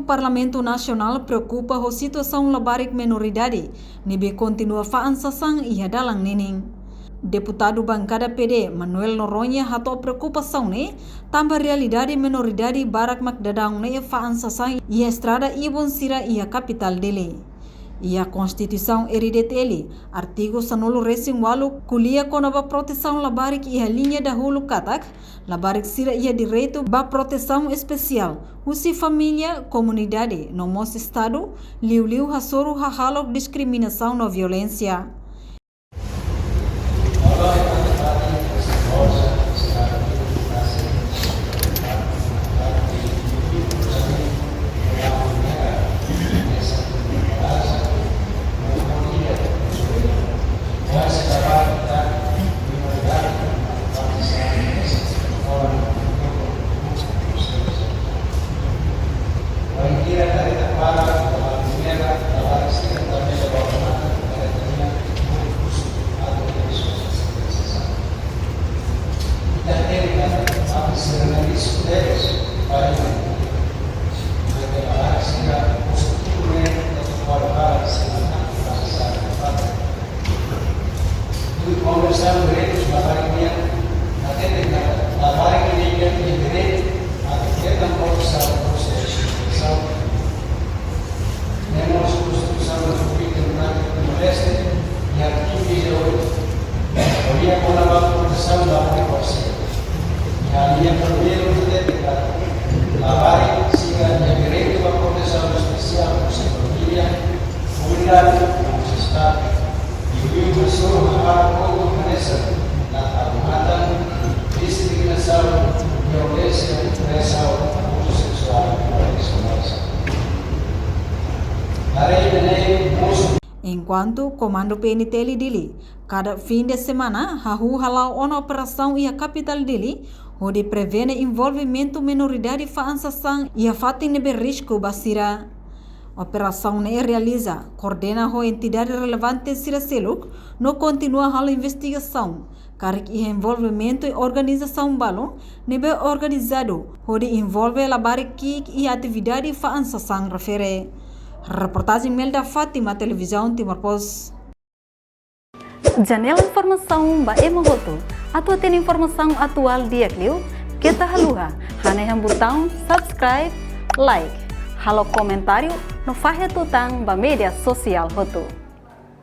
Parlamento Nasional preocupa com a situação labarik minoridade, nibe continua faansasang ia dalang nining. Deputado bancada PD Manuel Noronha hato preocupação ne tambah realidade minoridade barak makdadang ne faansasang ia estrada ibon sira ia capital dele. Ia Constituição heridet ele, artigo sanolo racing walu kuliah konaba proteção labarik ia linha dahulu katak, labarik sira ia direito ba proteção especial, usi família, comunidade, no mos estado, liu hasoro hahalok discriminação no violência. Enquanto Comando PNTL dele, cada fim de semana, hahu halau ona operação e a capital dele, onde prevene envolvimento minoridade faansasang e a fatin nebe risco basira. Operação ne realiza, coordena ho entidade relevante sira seluk, no continua hal investigação, karik e envolvimento e organização balon, nebe organizado, onde envolve labarik kik e atividade faansasang refere. Reportagem Melda Fátima, Televisão Timor Post. Janela informação ba emohoto. Atua tem informação atual dia kliu. Kita haluha. Haneham botão subscribe, like. Halo comentário no fahe tutang ba media sosial hoto.